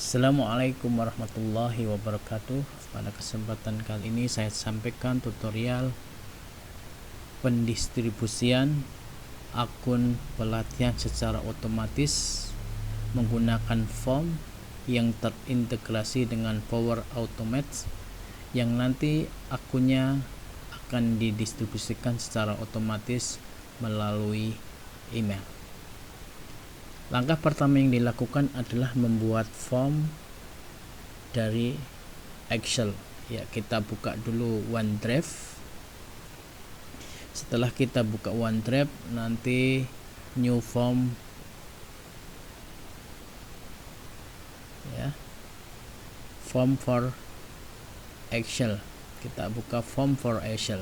Assalamualaikum warahmatullahi wabarakatuh. Pada kesempatan kali ini saya sampaikan tutorial pendistribusian akun pelatihan secara otomatis menggunakan form yang terintegrasi dengan Power Automate yang nanti akunnya akan didistribusikan secara otomatis melalui email. Langkah pertama yang dilakukan adalah membuat form dari Excel. Ya, kita buka dulu OneDrive. Setelah kita buka OneDrive, nanti new form, ya, form for Excel. Kita buka form for Excel.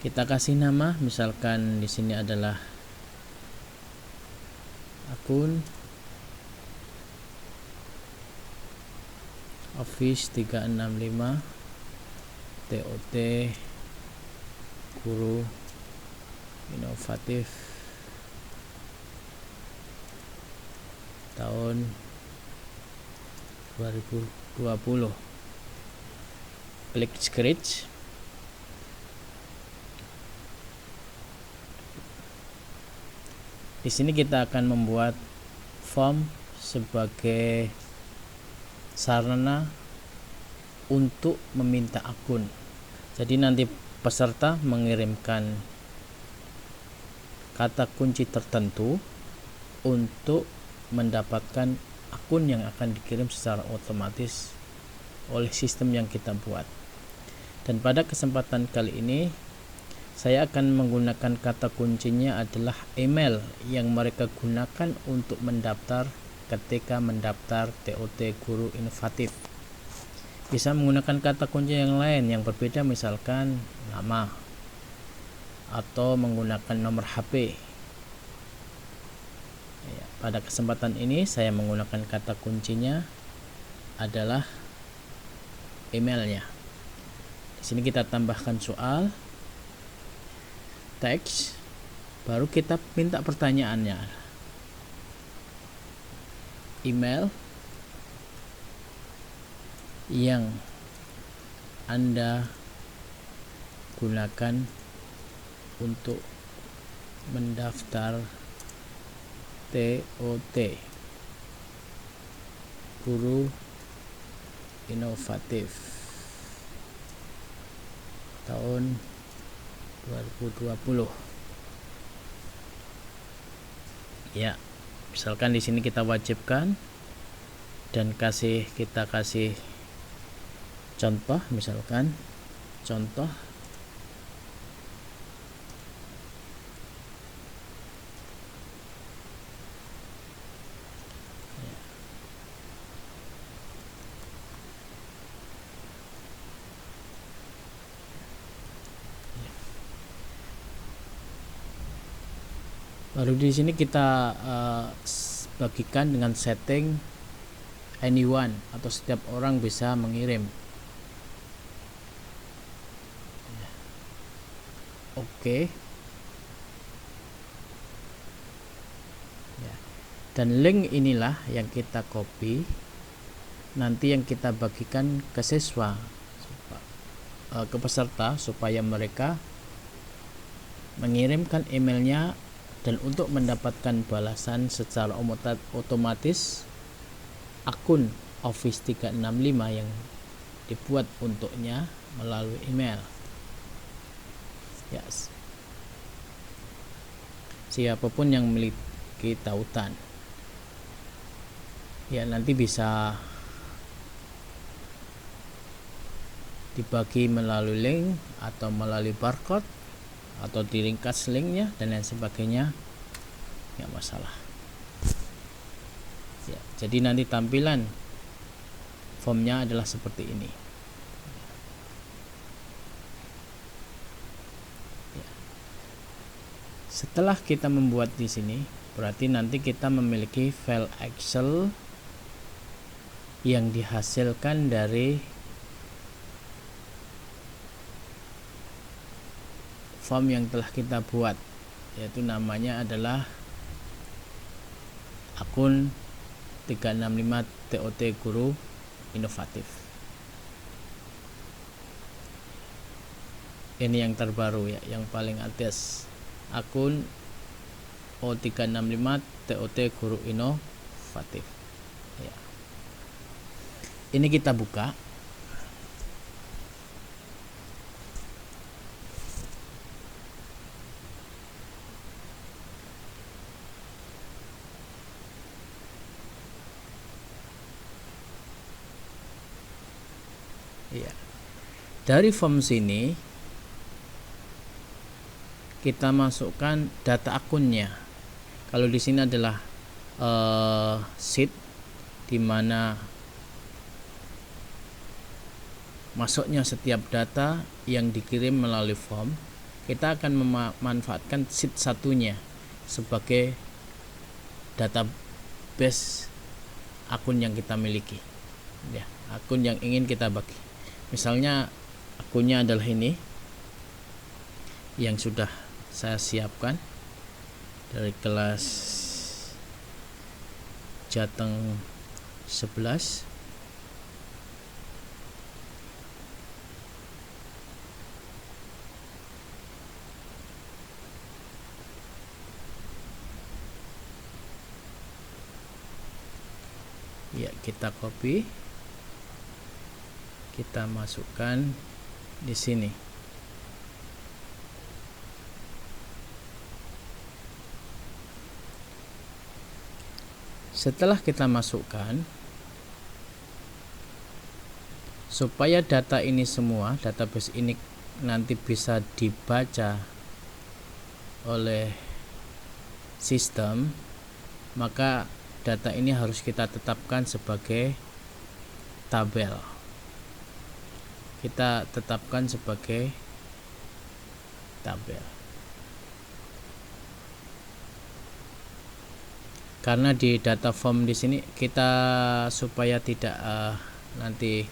Kita kasih nama, misalkan di sini adalah akun Office 365 TOT Guru Inovatif tahun 2020. Klik Scratch. Di sini kita akan membuat form sebagai sarana untuk meminta akun. Jadi nanti peserta mengirimkan kata kunci tertentu untuk mendapatkan akun yang akan dikirim secara otomatis oleh sistem yang kita buat. Dan pada kesempatan kali ini saya akan menggunakan kata kuncinya adalah email yang mereka gunakan untuk mendaftar ketika mendaftar TOT Guru Inovatif. Bisa menggunakan kata kunci yang lain yang berbeda, misalkan nama atau menggunakan nomor HP. Ya, pada kesempatan ini saya menggunakan kata kuncinya adalah emailnya. Di sini kita tambahkan soal, teks, baru kita minta pertanyaannya. Email yang Anda gunakan untuk mendaftar TOT Guru Inovatif tahun 2020. Ya, misalkan di sini kita wajibkan dan kita kasih contoh, misalkan contoh baru di sini kita bagikan dengan setting anyone atau setiap orang bisa mengirim. Oke. Ya. Dan link inilah yang kita copy, nanti yang kita bagikan ke siswa, ke peserta, supaya mereka mengirimkan emailnya. Dan untuk mendapatkan balasan secara otomatis akun Office 365 yang dibuat untuknya melalui email. Yes. Siapapun yang memiliki tautan, ya, nanti bisa dibagi melalui link atau melalui barcode atau diringkas linknya dan lain sebagainya, nggak masalah. Ya, jadi nanti tampilan formnya adalah seperti ini. Ya. Setelah kita membuat di sini, berarti nanti kita memiliki file Excel yang dihasilkan dari form yang telah kita buat, yaitu namanya adalah akun 365 TOT Guru Inovatif. Ini yang terbaru ya, yang paling atas, akun O365 TOT Guru Inovatif ya. Ini kita buka. Ya. Dari form sini kita masukkan data akunnya. Kalau di sini adalah sheet di mana masuknya setiap data yang dikirim melalui form. Kita akan memanfaatkan sheet satunya sebagai database akun yang kita miliki ya, akun yang ingin kita bagi. Misalnya akunnya adalah ini yang sudah saya siapkan dari kelas Jateng 11. Ya, kita copy, kita masukkan di sini. Setelah kita masukkan, supaya data ini semua, database ini nanti bisa dibaca oleh sistem, maka data ini harus kita tetapkan sebagai tabel. Kita tetapkan sebagai tabel. Karena di data form di sini kita supaya tidak nanti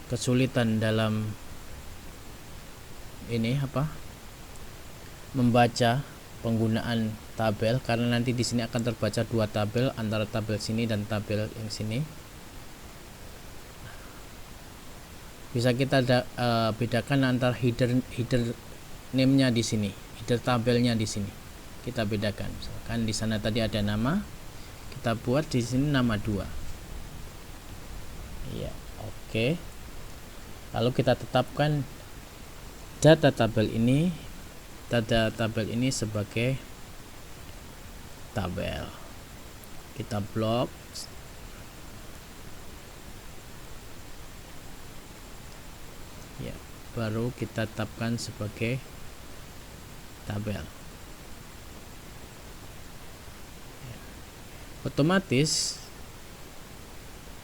kesulitan dalam ini membaca penggunaan tabel, karena nanti di sini akan terbaca dua tabel antara tabel sini dan tabel yang sini. Bisa kita bedakan antara header name-nya di sini, header tabelnya di sini. Kita bedakan. Misalkan di sana tadi ada nama, kita buat di sini nama 2. Ya, oke. Lalu kita tetapkan data tabel ini sebagai tabel. Kita blok. Ya, baru kita tetapkan sebagai tabel. Otomatis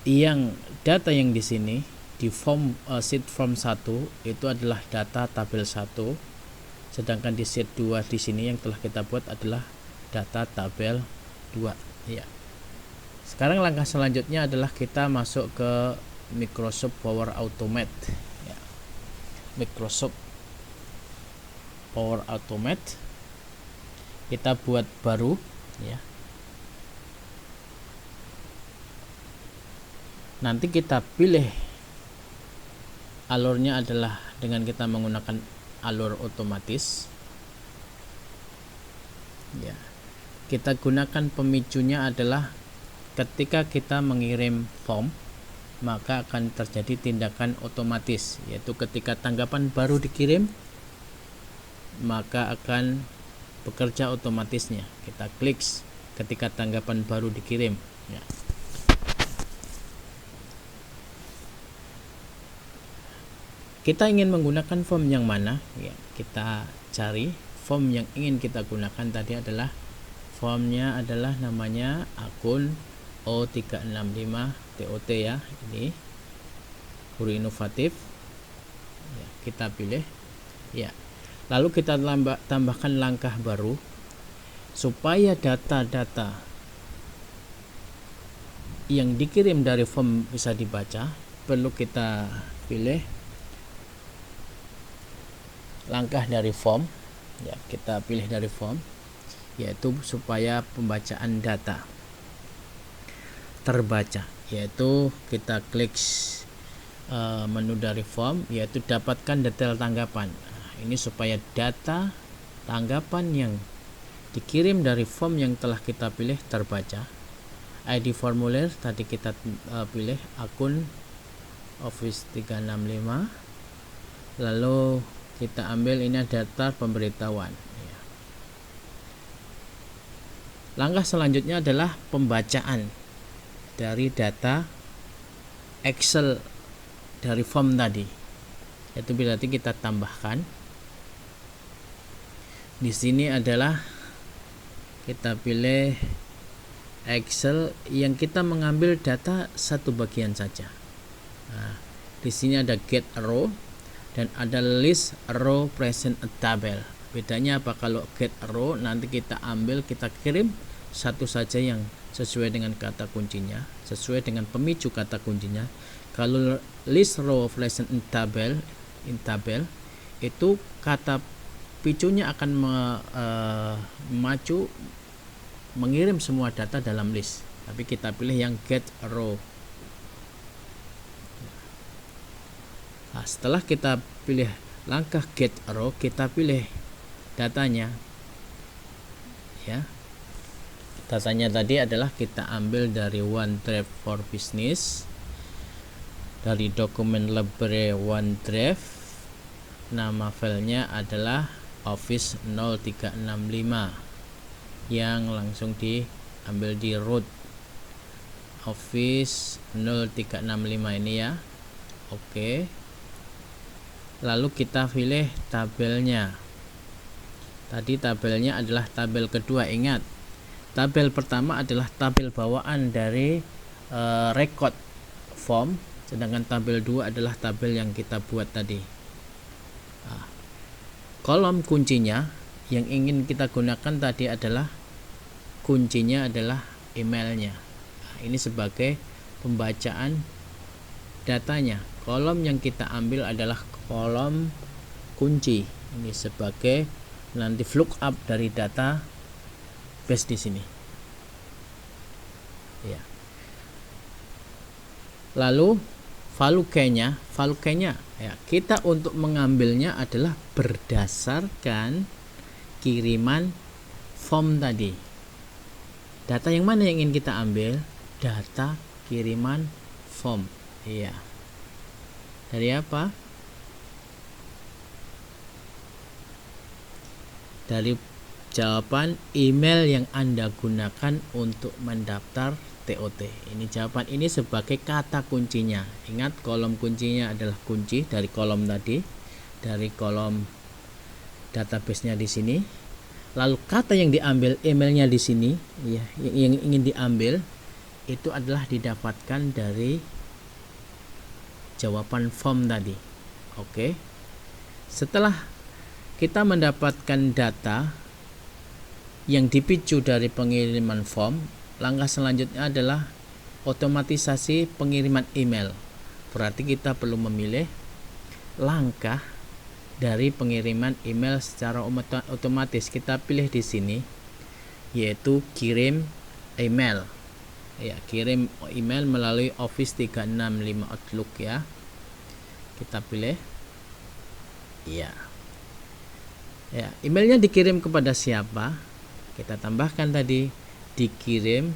yang data yang di sini di form sheet form 1 itu adalah data tabel 1, sedangkan di sheet 2 di sini yang telah kita buat adalah data tabel 2 ya. Sekarang langkah selanjutnya adalah kita masuk ke Microsoft Power Automate ya. Microsoft Power Automate kita buat baru ya. Nanti kita pilih alurnya adalah dengan kita menggunakan alur otomatis ya. Kita gunakan pemicunya adalah ketika kita mengirim form, maka akan terjadi tindakan otomatis, yaitu ketika tanggapan baru dikirim maka akan bekerja otomatisnya. Kita klik ketika tanggapan baru dikirim ya. Kita ingin menggunakan form yang mana ya, kita cari form yang ingin kita gunakan. Tadi adalah formnya adalah namanya akun O365 TOT ya, ini Guru Inovatif ya, kita pilih ya. Lalu kita tambahkan langkah baru supaya data-data yang dikirim dari form bisa dibaca. Perlu kita pilih langkah dari form ya, kita pilih dari form. yaitu supaya pembacaan data terbaca, yaitu kita klik menu dari form, yaitu dapatkan detail tanggapan. Ini supaya data tanggapan yang dikirim dari form yang telah kita pilih terbaca. ID formulir tadi kita pilih akun Office 365, lalu kita ambil ini daftar pemberitahuan. Langkah selanjutnya adalah pembacaan dari data Excel dari form tadi, yaitu berarti kita tambahkan di sini adalah kita pilih Excel yang kita mengambil data satu bagian saja. Nah, di sini ada get row dan ada list row present a table. Bedanya apa? Kalau get row nanti kita ambil, kita kirim satu saja yang sesuai dengan kata kuncinya, sesuai dengan pemicu kata kuncinya. Kalau list row present in table itu kata picunya akan memacu mengirim semua data dalam list, tapi kita pilih yang get row. Nah, setelah kita pilih langkah get row, kita pilih datanya, ya. Datanya tadi adalah kita ambil dari OneDrive for Business, dari dokumen library OneDrive. Nama filenya adalah Office 0365 yang langsung diambil di root Office 0365 ini ya. Oke. Lalu kita pilih tabelnya. Tadi tabelnya adalah tabel kedua. Ingat, tabel pertama adalah tabel bawaan dari record form, sedangkan tabel 2 adalah tabel yang kita buat tadi. Nah, kolom kuncinya yang ingin kita gunakan tadi adalah kuncinya adalah emailnya. Nah, ini sebagai pembacaan datanya. Kolom yang kita ambil adalah kolom kunci. Ini sebagai nanti lookup dari data base di sini. Ya. Lalu value key-nya ya, kita untuk mengambilnya adalah berdasarkan kiriman form tadi. Data yang mana yang ingin kita ambil? Data kiriman form. Iya. Dari apa? Dari jawaban email yang Anda gunakan untuk mendaftar TOT. Ini jawaban ini sebagai kata kuncinya. Ingat, kolom kuncinya adalah kunci dari kolom tadi, dari kolom database-nya di sini. Lalu kata yang diambil emailnya di sini, ya, yang ingin diambil itu adalah didapatkan dari jawaban form tadi. Oke. Setelah kita mendapatkan data yang dipicu dari pengiriman form, langkah selanjutnya adalah otomatisasi pengiriman email. Berarti kita perlu memilih langkah dari pengiriman email secara otomatis. Kita pilih di sini, yaitu kirim email. Ya, kirim email melalui Office 365 Outlook ya. Kita pilih. Ya. Ya, emailnya dikirim kepada siapa? Kita tambahkan tadi, dikirim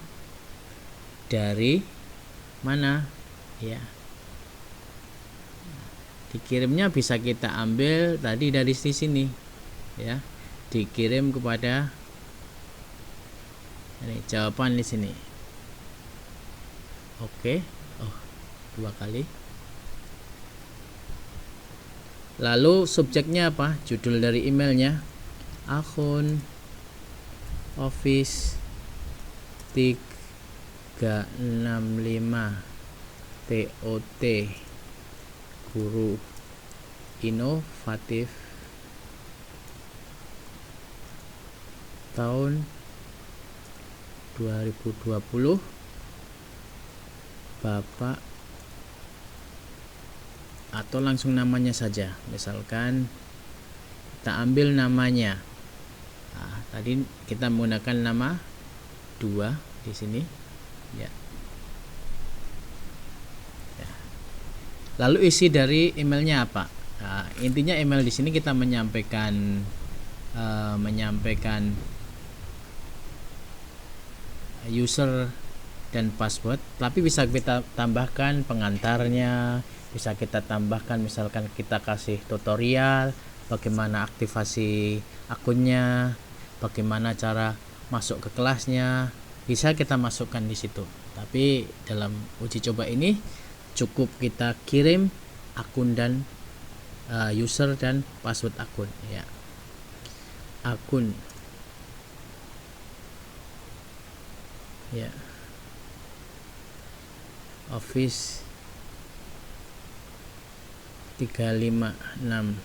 dari mana? Ya. Dikirimnya bisa kita ambil tadi dari sini ya. Dikirim kepada ini jawaban di sini. Oke. Oh, 2 kali. Lalu subjeknya apa? Judul dari emailnya akun Office 365 TOT Guru Inovatif tahun 2020 Bapak, atau langsung namanya saja. Misalkan kita ambil namanya Nah, tadi kita menggunakan nama 2 di sini ya. Lalu isi dari emailnya apa? Nah, intinya email di sini kita menyampaikan user dan password, tapi bisa kita tambahkan pengantarnya, bisa kita tambahkan misalkan kita kasih tutorial bagaimana aktivasi akunnya, bagaimana cara masuk ke kelasnya, bisa kita masukkan di situ. Tapi dalam uji coba ini cukup kita kirim akun dan user dan password akun ya. Akun ya, Office 356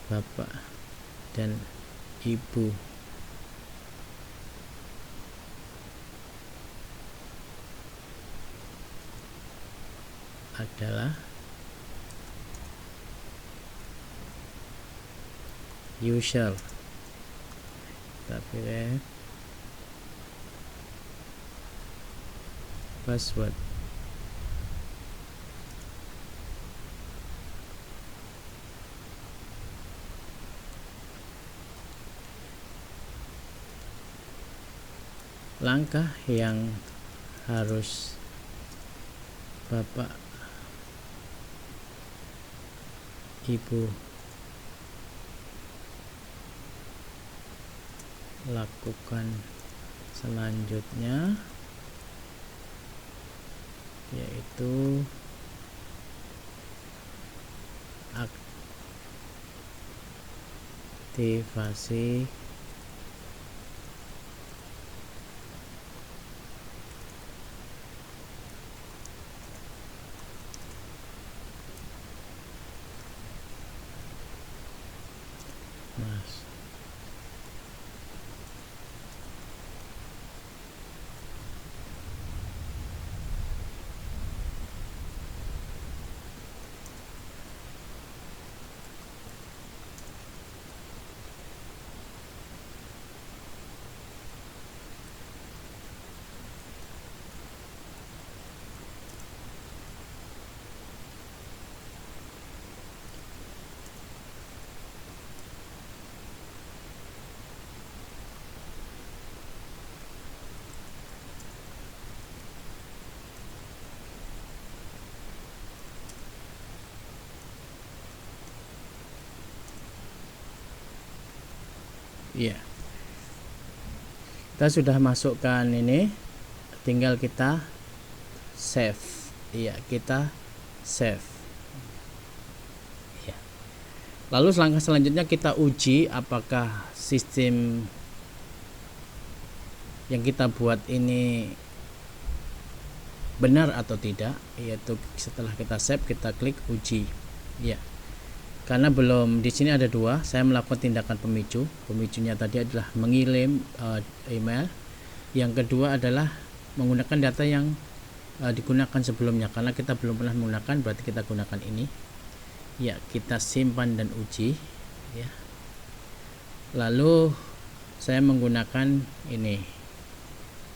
Bapak dan Ibu adalah user, tapi password langkah yang harus Bapak Ibu lakukan selanjutnya yaitu aktivasi Mas. Iya, kita sudah masukkan ini, tinggal kita save. Iya, kita save ya. Lalu langkah selanjutnya kita uji apakah sistem yang kita buat ini benar atau tidak, yaitu setelah kita save kita klik uji ya. Karena belum, di sini ada 2, saya melakukan tindakan pemicu. Pemicunya tadi adalah mengirim email. Yang kedua adalah menggunakan data yang digunakan sebelumnya. Karena kita belum pernah menggunakan, berarti kita gunakan ini. Ya, kita simpan dan uji. Ya. Lalu saya menggunakan ini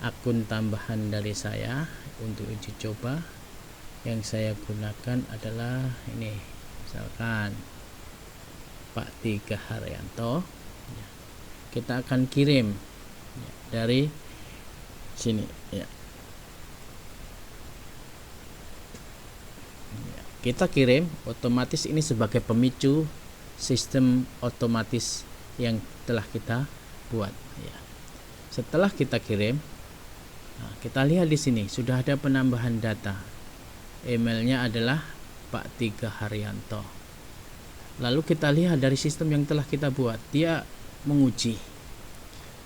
akun tambahan dari saya untuk uji coba. Yang saya gunakan adalah ini, misalkan Pak Tiga Haryanto ya. Kita akan kirim ya, dari sini ya. Ya, kita kirim otomatis, ini sebagai pemicu sistem otomatis yang telah kita buat ya. Setelah kita kirim, nah, kita lihat di sini sudah ada penambahan data. Emailnya adalah Pak Tiga Haryanto. Lalu kita lihat dari sistem yang telah kita buat, dia menguji.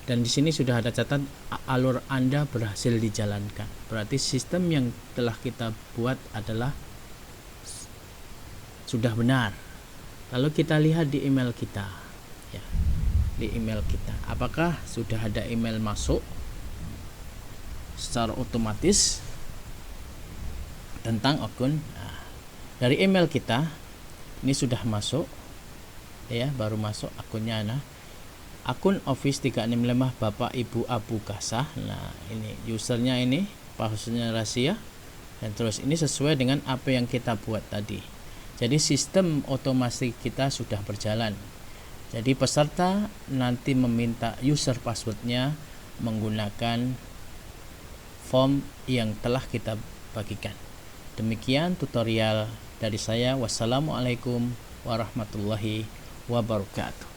Dan di sini sudah ada catatan alur Anda berhasil dijalankan. Berarti sistem yang telah kita buat adalah sudah benar. Lalu kita lihat di email kita. Ya, di email kita. Apakah sudah ada email masuk secara otomatis tentang akun? Nah, dari email kita ini sudah masuk ya, baru masuk akunnya. Nah, akun Office 365 Bapak Ibu Abu Kasah. Nah, ini usernya, ini passwordnya rahasia, dan terus ini sesuai dengan apa yang kita buat tadi. Jadi sistem otomasi kita sudah berjalan. Jadi peserta nanti meminta user passwordnya menggunakan form yang telah kita bagikan. Demikian tutorial dari saya. Wassalamualaikum warahmatullahi wabarakatuh.